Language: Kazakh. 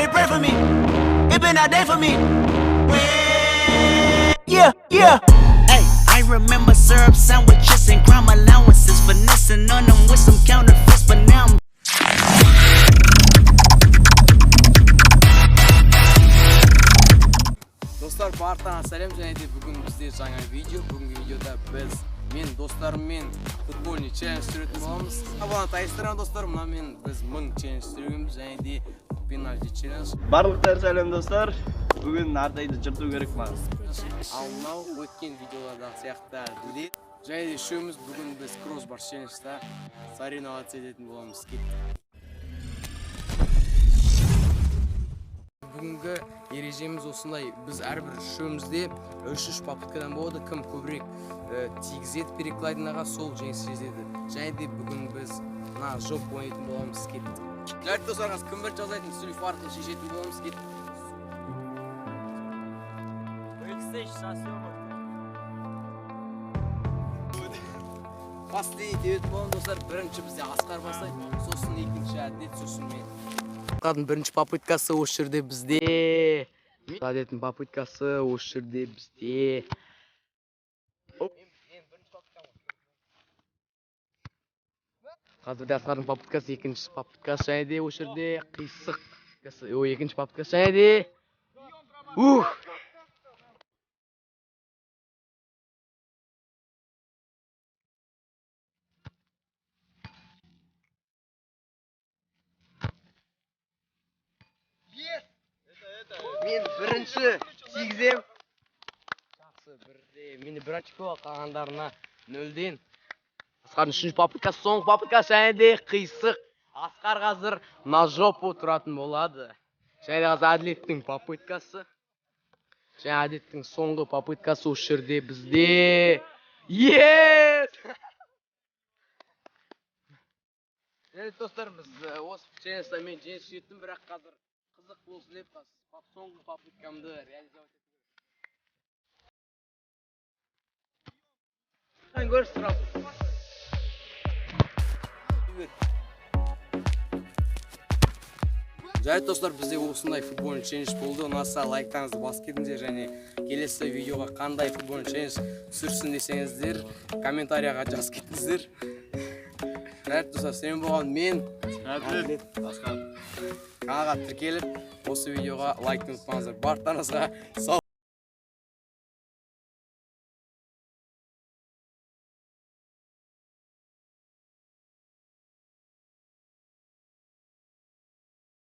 Everybody pray for me. It been a day for me. Yeah, yeah. Hey, I remember syrup sandwiches and crime allowances, finessing on them with some counterfeits, but now I'm Dostlar, барлықтарыңа сәлем. Және де бүгін бізде жаңа видео. Бүгінгі видеода мен достарыммен футбольный челлендж түсіретін боламыз. Абана тайыстырған достар, мына біз 1000 челлендж түсіргенбіз, және де пенальти челлендж. Барлықтар сәлем достар. Бүгін Ардайды жырту керек маған. Ал мынау өткен видеолардағы сияқты дүлет. Және де үшеуміз бүгін біз кроссбар челленджда соревноваться ететін боламыз. Бүгінгі ережеміз осындай. Біз әрбір үшеумізде 3 попыткадан болады. Кім көбірек тигізеді перекладинаға, сол жеңіс жетеді. Және де бүгін біз мына жоп ойнайтын боламыз. Жарты достарыңыз, кім бірінші жазайтын сүлейф арқылы шешетін боламыз. Басты ететін болам достар. Бірінші бізде Асқар бастайды, сосын екінші әдет, сосын мен. Асқардың бірінші попыткасы осы жерде бізде. Әдеттің попыткасы осы жерде бізде. Қазірде Асқардың попыткасы, екінші попыткасы және де осы жерде қисық. Екінші попыткасы және де. Мен бірінші тигізем. Жақсы, бірде. Мені бір очко қалғандарына 0-ден. Асқардың үшінші попыткасы, соңғы попыткасы және де қисық. Асқар қазір на жопу тұратын болады. Және де қазір әділеттің попыткасы. Және әділеттің соңғы попыткасы осы жерде бізде. Және достар, біз осы челленджда мен жеңіс жеттім, бірақ қазір қызық болсын деп соңғы попыткамды реализовать етіп көріп тұрам. Жарайды достар, бізде осындай футбольный челлендж болды. Ұнаса лайктарыңызды басып кетіңіздер, және келесі видеоға қандай футбольный челлендж түсірсін десеңіздер комментарияға жазып кетіңіздер. Жарайды достар, сен болған мен Әділет Асқар. Каналға тіркеліп, осы видеоға лайк ұмытпаңыздар. Барлықтарыңызға сау